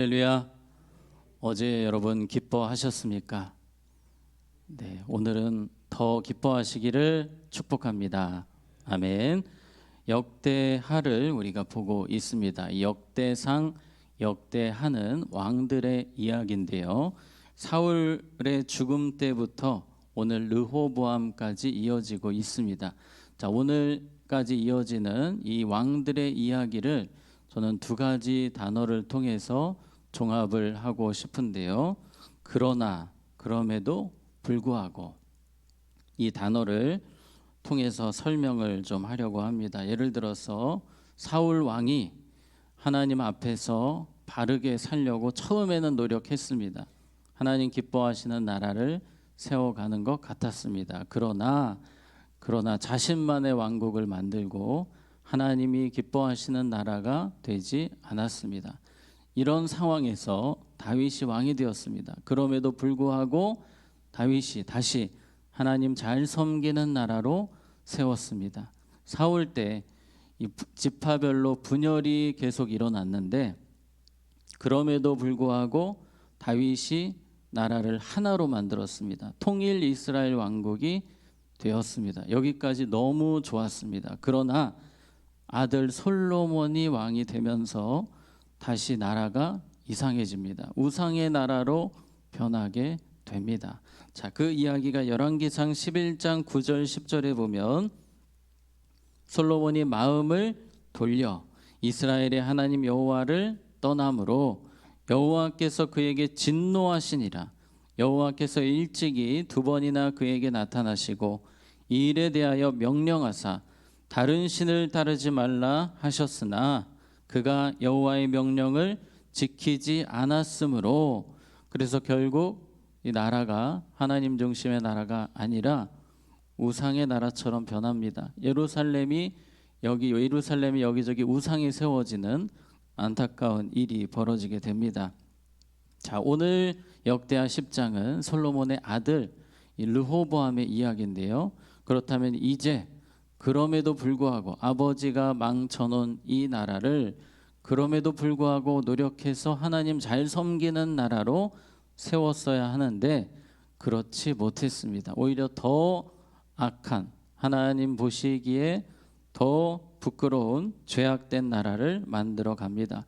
할렐루야. 어제 여러분 기뻐하셨습니까? 네, 오늘은 더 기뻐하시기를 축복합니다. 아멘. 역대하를 우리가 보고 있습니다. 이 역대상, 역대하는 왕들의 이야기인데요. 사울의 죽음 때부터 오늘 르호보암까지 이어지고 있습니다. 자, 오늘까지 이어지는 이 왕들의 이야기를 저는 두 가지 단어를 통해서 종합을 하고 싶은데요. 그러나, 그럼에도 불구하고, 이 단어를 통해서 설명을 좀 하려고 합니다. 예를 들어서 사울 왕이 하나님 앞에서 바르게 살려고 처음에는 노력했습니다. 하나님 기뻐하시는 나라를 세워가는 것 같았습니다. 그러나 자신만의 왕국을 만들고 하나님이 기뻐하시는 나라가 되지 않았습니다. 이런 상황에서 다윗이 왕이 되었습니다. 그럼에도 불구하고 다윗이 다시 하나님 잘 섬기는 나라로 세웠습니다. 사울 때 이 지파별로 분열이 계속 일어났는데 그럼에도 불구하고 다윗이 나라를 하나로 만들었습니다. 통일 이스라엘 왕국이 되었습니다. 여기까지 너무 좋았습니다. 그러나 아들 솔로몬이 왕이 되면서 다시 나라가 이상해집니다. 우상의 나라로 변하게 됩니다. 자, 그 이야기가 열왕기상 11장 9절 10절에 보면 솔로몬이 마음을 돌려 이스라엘의 하나님 여호와를 떠남으로 여호와께서 그에게 진노하시니라. 여호와께서 일찍이 두 번이나 그에게 나타나시고 이 일에 대하여 명령하사 다른 신을 따르지 말라 하셨으나 그가 여호와의 명령을 지키지 않았으므로 그래서 결국 이 나라가 하나님 중심의 나라가 아니라 우상의 나라처럼 변합니다. 예루살렘이 여기저기 우상이 세워지는 안타까운 일이 벌어지게 됩니다. 자, 오늘 역대하 10장은 솔로몬의 아들 르호보암의 이야기인데요. 그렇다면 이제 그럼에도 불구하고 아버지가 망쳐놓은 이 나라를 그럼에도 불구하고 노력해서 하나님 잘 섬기는 나라로 세웠어야 하는데 그렇지 못했습니다. 오히려 더 악한, 하나님 보시기에 더 부끄러운 죄악된 나라를 만들어 갑니다.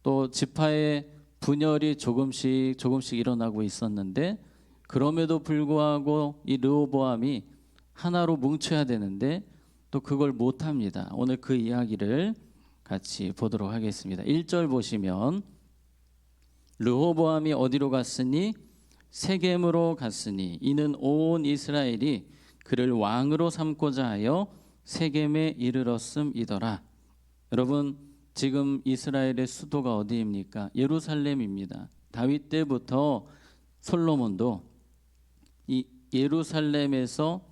또 지파의 분열이 조금씩 일어나고 있었는데 그럼에도 불구하고 이 르호보암이 하나로 뭉쳐야 되는데 또 그걸 못합니다. 오늘 그 이야기를 같이 보도록 하겠습니다. 1절 보시면 르호보암이 어디로 갔으니 세겜으로 갔으니 이는 온 이스라엘이 그를 왕으로 삼고자 하여 세겜에 이르렀음이더라. 여러분, 지금 이스라엘의 수도가 어디입니까? 예루살렘입니다. 다윗 때부터 솔로몬도 이 예루살렘에서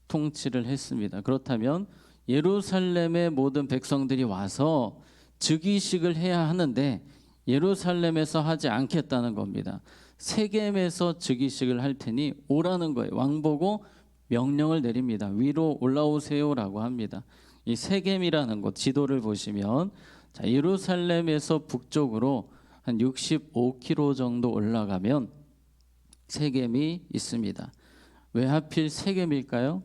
통치를 했습니다. 그렇다면 예루살렘의 모든 백성들이 와서 즉위식을 해야 하는데 예루살렘에서 하지 않겠다는 겁니다. 세겜에서 즉위식을 할 테니 오라는 거예요. 왕보고 명령을 내립니다. 위로 올라오세요라고 합니다. 이 세겜이라는 곳 지도를 보시면 자, 예루살렘에서 북쪽으로 한 65km 정도 올라가면 세겜이 있습니다. 왜 하필 세겜일까요?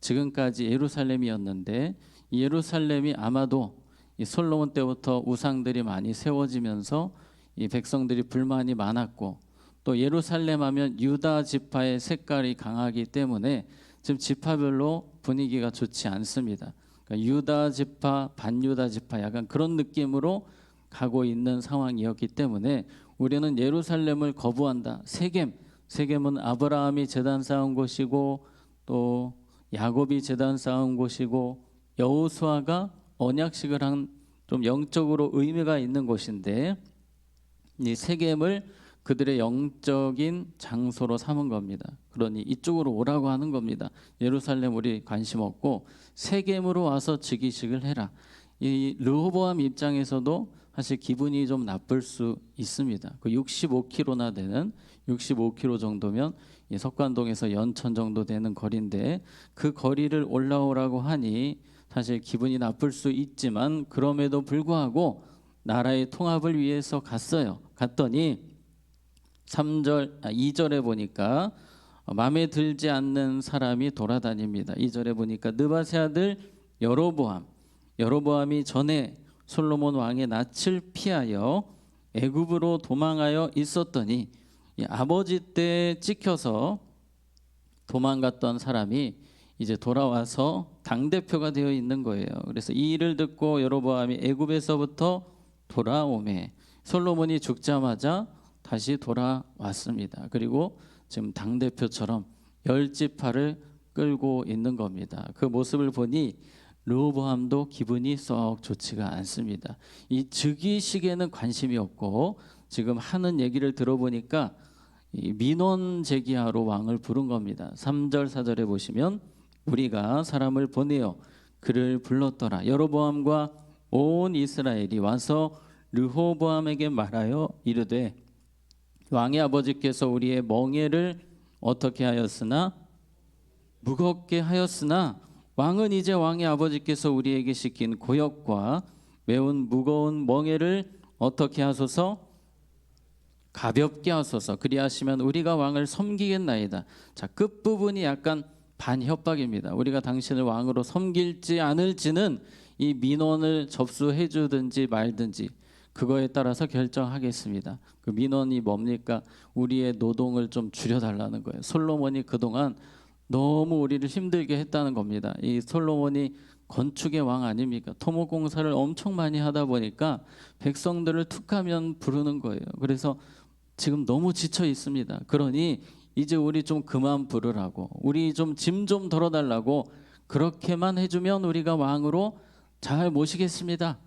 지금까지 예루살렘이었는데 이 예루살렘이 아마도 이 솔로몬 때부터 우상들이 많이 세워지면서 이 백성들이 불만이 많았고 또 예루살렘 하면 유다 지파의 색깔이 강하기 때문에 지금 지파별로 분위기가 좋지 않습니다. 그러니까 유다 지파, 반유다 지파 약간 그런 느낌으로 가고 있는 상황이었기 때문에 우리는 예루살렘을 거부한다. 세겜은 아브라함이 제단 쌓은 곳이고 또 야곱이 제단 쌓은 곳이고 여호수아가 언약식을 한 좀 영적으로 의미가 있는 곳인데 이 세겜을 그들의 영적인 장소로 삼은 겁니다. 그러니 이쪽으로 오라고 하는 겁니다. 예루살렘 우리 관심 없고 세겜으로 와서 즉위식을 해라. 이 르호보암 입장에서도 사실 기분이 좀 나쁠 수 있습니다. 그 65km나 되는 65km 정도면 이 석관동에서 연천 정도 되는 거리인데 그 거리를 올라오라고 하니 사실 기분이 나쁠 수 있지만 그럼에도 불구하고 나라의 통합을 위해서 갔어요. 갔더니 2절에 보니까 마음에 들지 않는 사람이 돌아다닙니다. 2절에 보니까 느바세 아들 여로보암이 전에 솔로몬 왕의 낯을 피하여 애굽으로 도망하여 있었더니 아버지 때 찍혀서 도망갔던 사람이 이제 돌아와서 당대표가 되어 있는 거예요. 그래서 이 일을 듣고 여로보암이 애굽에서부터 돌아오매 솔로몬이 죽자마자 다시 돌아왔습니다. 그리고 지금 당대표처럼 10지파를 끌고 있는 겁니다. 그 모습을 보니 르호보암도 기분이 썩 좋지가 않습니다. 이 즉위식에는 관심이 없고 지금 하는 얘기를 들어보니까 이 민원 제기하러 왕을 부른 겁니다. 3절 4절에 보시면 우리가 사람을 보내어 그를 불렀더라. 여로보암과 온 이스라엘이 와서 르호보암에게 말하여 이르되 왕의 아버지께서 우리의 멍에를 어떻게 하였으나 무겁게 하였으나 왕은 이제 왕의 아버지께서 우리에게 시킨 고역과 매운 무거운 멍에를 어떻게 하소서 가볍게 하소서. 그리하시면 우리가 왕을 섬기겠나이다. 자, 끝부분이 약간 반협박입니다. 우리가 당신을 왕으로 섬길지 않을지는 이 민원을 접수해 주든지 말든지 그거에 따라서 결정하겠습니다. 그 민원이 뭡니까? 우리의 노동을 좀 줄여달라는 거예요. 솔로몬이 그동안 너무 우리를 힘들게 했다는 겁니다. 이 솔로몬이 건축의 왕 아닙니까? 토목공사를 엄청 많이 하다 보니까 백성들을 툭하면 부르는 거예요. 그래서 지금 너무 지쳐 있습니다. 그러니 이제 우리 좀 그만 부르라고, 우리 좀 짐 좀 덜어달라고 그렇게만 해주면 우리가 왕으로 잘 모시겠습니다.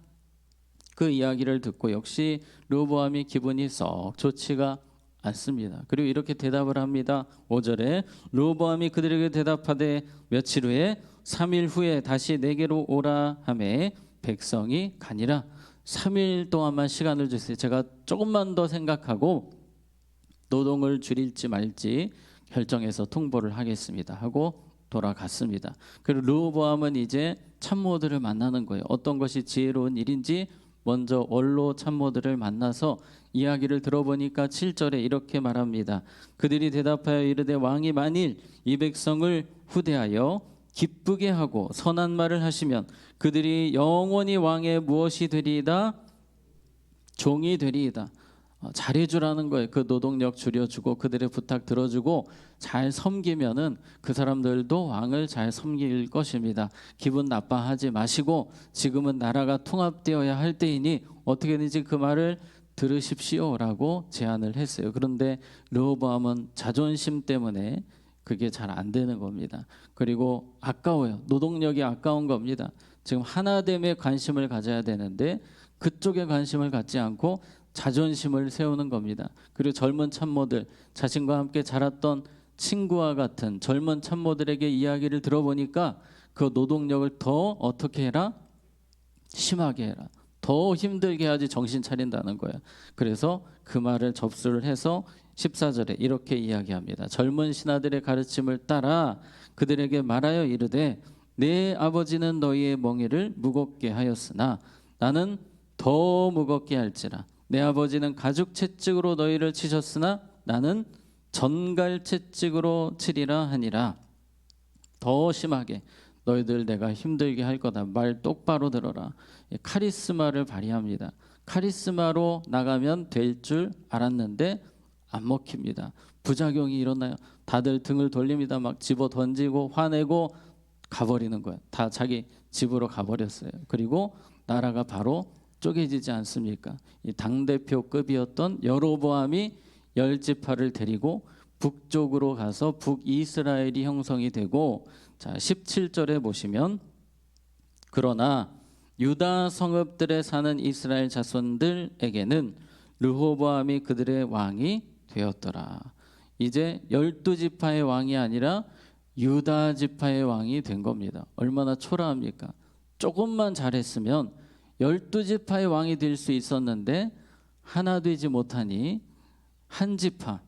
그 이야기를 듣고 역시 르호보암이 기분이 썩 좋지가 않습니다. 그리고 이렇게 대답을 합니다. 5절에 르호보암이 그들에게 대답하되 며칠 후에 3일 후에 다시 내게로 오라 하매 백성이 가니라. 3일 동안만 시간을 주세요. 제가 조금만 더 생각하고 노동을 줄일지 말지 결정해서 통보를 하겠습니다 하고 돌아갔습니다. 그리고 르호보암은 이제 참모들을 만나는 거예요. 어떤 것이 지혜로운 일인지 먼저 원로 참모들을 만나서 이야기를 들어보니까 7절에 이렇게 말합니다. 그들이 대답하여 이르되 왕이 만일 이 백성을 후대하여 기쁘게 하고 선한 말을 하시면 그들이 영원히 왕의 무엇이 되리이다? 종이 되리이다. 잘해주라는 거예요. 그 노동력 줄여주고 그들의 부탁 들어주고 잘 섬기면은 그 사람들도 왕을 잘 섬길 것입니다. 기분 나빠하지 마시고 지금은 나라가 통합되어야 할 때이니 어떻게든지 그 말을 들으십시오라고 제안을 했어요. 그런데 르호보암은 자존심 때문에 그게 잘 안 되는 겁니다. 그리고 아까워요. 노동력이 아까운 겁니다. 지금 하나됨에 관심을 가져야 되는데 그쪽에 관심을 갖지 않고 자존심을 세우는 겁니다. 그리고 젊은 참모들, 자신과 함께 자랐던 친구와 같은 젊은 참모들에게 이야기를 들어보니까 그 노동력을 더 어떻게 해라? 심하게 해라. 더 힘들게 해야지 정신 차린다는 거예요. 그래서 그 말을 접수를 해서 14절에 이렇게 이야기합니다. 젊은 신하들의 가르침을 따라 그들에게 말하여 이르되 내 아버지는 너희의 멍에를 무겁게 하였으나 나는 더 무겁게 할지라. 내 아버지는 가죽 채찍으로 너희를 치셨으나 나는 전갈 채찍으로 치리라 하니라. 더 심하게 너희들 내가 힘들게 할 거다. 말 똑바로 들어라. 카리스마를 발휘합니다. 카리스마로 나가면 될 줄 알았는데 안 먹힙니다. 부작용이 일어나요. 다들 등을 돌립니다. 막 집어 던지고 화내고 가버리는 거예요. 다 자기 집으로 가버렸어요. 그리고 나라가 바로 쪼개지지 않습니까? 이 당대표급이었던 여로보암이 10지파를 데리고 북쪽으로 가서 북이스라엘이 형성이 되고, 자 17절에 보시면 그러나 유다 성읍들에 사는 이스라엘 자손들에게는 르호보암이 그들의 왕이 되었더라. 이제 12지파의 왕이 아니라 유다 지파의 왕이 된 겁니다. 얼마나 초라합니까? 조금만 잘했으면 12지파의 왕이 될 수 있었는데 하나 되지 못하니 한 지파,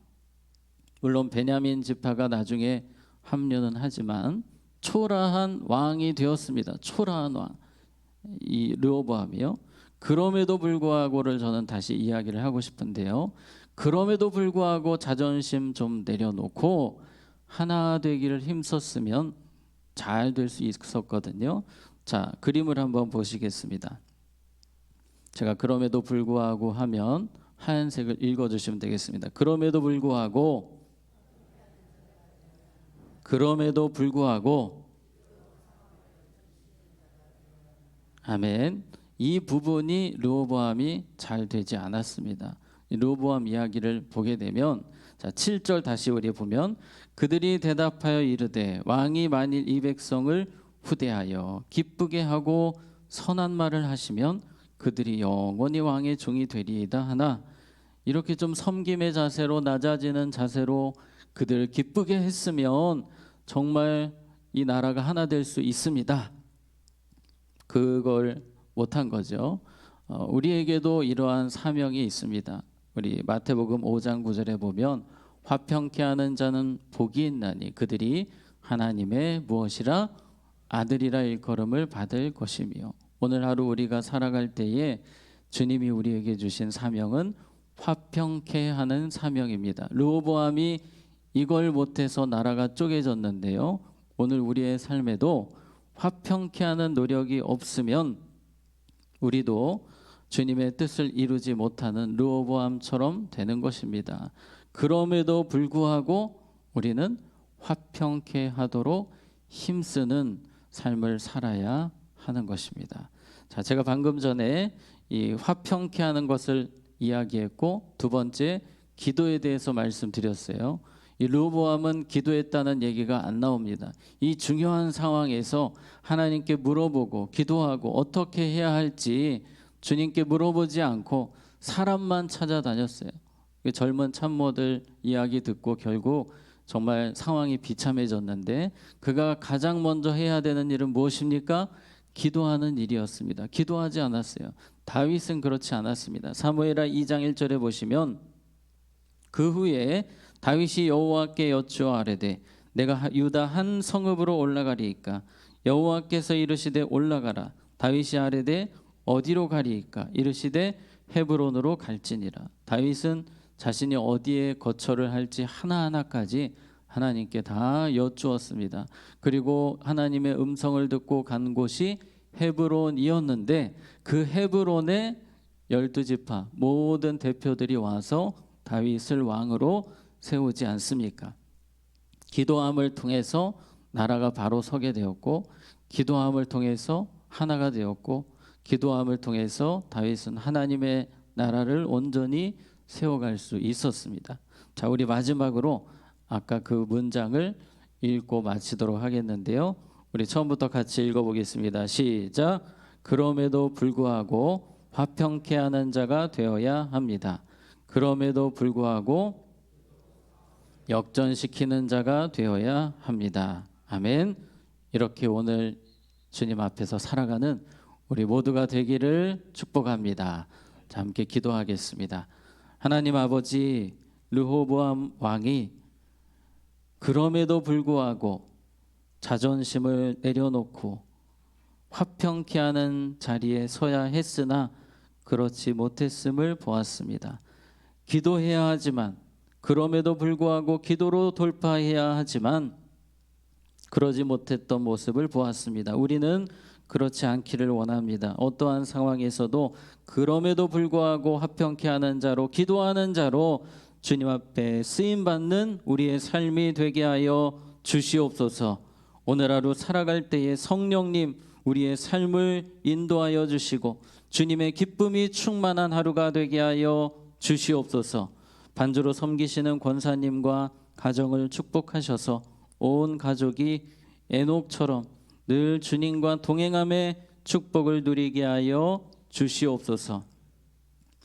물론 베냐민 지파가 나중에 합류는 하지만 초라한 왕이 되었습니다. 초라한 왕, 이 르호보암이요. 그럼에도 불구하고를 저는 다시 이야기를 하고 싶은데요. 그럼에도 불구하고 자존심 좀 내려놓고 하나 되기를 힘썼으면 잘 될 수 있었거든요. 자, 그림을 한번 보시겠습니다. 제가 그럼에도 불구하고 하면 하얀색을 읽어주시면 되겠습니다. 그럼에도 불구하고, 그럼에도 불구하고, 아멘. 이 부분이 르호보암이 잘 되지 않았습니다. 르호보암 이야기를 보게 되면, 자, 7절 다시 우리 보면, 그들이 대답하여 이르되 왕이 만일 이 백성을 후대하여 기쁘게 하고 선한 말을 하시면 그들이 영원히 왕의 종이 되리이다 하나, 이렇게 좀 섬김의 자세로, 낮아지는 자세로 그들을 기쁘게 했으면 정말 이 나라가 하나 될 수 있습니다. 그걸 못한 거죠. 우리에게도 이러한 사명이 있습니다. 우리 마태복음 5장 9절에 보면 화평케 하는 자는 복이 있나니 그들이 하나님의 무엇이라 아들이라 일컬음을 받을 것이며, 오늘 하루 우리가 살아갈 때에 주님이 우리에게 주신 사명은 화평케 하는 사명입니다. 르호보암이 이걸 못해서 나라가 쪼개졌는데요. 오늘 우리의 삶에도 화평케 하는 노력이 없으면 우리도 주님의 뜻을 이루지 못하는 르호보암처럼 되는 것입니다. 그럼에도 불구하고 우리는 화평케 하도록 힘쓰는 삶을 살아야 하는 것입니다. 자, 제가 방금 전에 이 화평케 하는 것을 이야기했고, 두 번째 기도에 대해서 말씀드렸어요. 이 르호보암은 기도했다는 얘기가 안 나옵니다. 이 중요한 상황에서 하나님께 물어보고 기도하고 어떻게 해야 할지 주님께 물어보지 않고 사람만 찾아다녔어요. 젊은 참모들 이야기 듣고 결국 정말 상황이 비참해졌는데, 그가 가장 먼저 해야 되는 일은 무엇입니까? 기도하는 일이었습니다. 기도하지 않았어요. 다윗은 그렇지 않았습니다. 사무엘하 2장 1절에 보시면, 그 후에 다윗이 여호와께 여쭈어 아뢰되 내가 유다 한 성읍으로 올라가리이까? 여호와께서 이르시되 올라가라. 다윗이 아뢰되 어디로 가리이까? 이르시되 헤브론으로 갈지니라. 다윗은 자신이 어디에 거처를 할지 하나하나까지 하나님께 다 여쭈었습니다. 그리고 하나님의 음성을 듣고 간 곳이 헤브론이었는데, 그 헤브론에 12지파 모든 대표들이 와서 다윗을 왕으로 세우지 않습니까? 기도함을 통해서 나라가 바로 서게 되었고, 기도함을 통해서 하나가 되었고, 기도함을 통해서 다윗은 하나님의 나라를 온전히 세워갈 수 있었습니다. 자, 우리 마지막으로 아까 그 문장을 읽고 마치도록 하겠는데요. 우리 처음부터 같이 읽어보겠습니다. 시작. 그럼에도 불구하고 화평케 하는 자가 되어야 합니다. 그럼에도 불구하고 역전시키는 자가 되어야 합니다. 아멘. 이렇게 오늘 주님 앞에서 살아가는 우리 모두가 되기를 축복합니다. 자, 함께 기도하겠습니다. 하나님 아버지, 르호보암 왕이 그럼에도 불구하고 자존심을 내려놓고 화평케 하는 자리에 서야 했으나 그렇지 못했음을 보았습니다. 기도해야 하지만, 그럼에도 불구하고 기도로 돌파해야 하지만 그러지 못했던 모습을 보았습니다. 우리는 그렇지 않기를 원합니다. 어떠한 상황에서도 그럼에도 불구하고 화평케 하는 자로, 기도하는 자로 주님 앞에 쓰임받는 우리의 삶이 되게 하여 주시옵소서. 오늘 하루 살아갈 때에 성령님 우리의 삶을 인도하여 주시고 주님의 기쁨이 충만한 하루가 되게 하여 주시옵소서. 반주로 섬기시는 권사님과 가정을 축복하셔서 온 가족이 에녹처럼 늘 주님과 동행함의 축복을 누리게 하여 주시옵소서.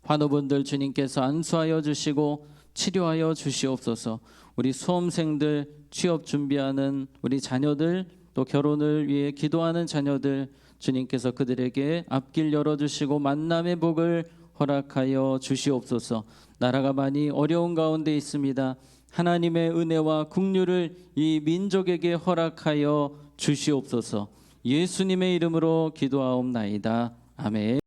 환우분들 주님께서 안수하여 주시고 치료하여 주시옵소서. 우리 수험생들, 취업 준비하는 우리 자녀들, 또 결혼을 위해 기도하는 자녀들, 주님께서 그들에게 앞길 열어주시고 만남의 복을 허락하여 주시옵소서. 나라가 많이 어려운 가운데 있습니다. 하나님의 은혜와 긍휼을 이 민족에게 허락하여 주시옵소서. 예수님의 이름으로 기도하옵나이다. 아멘.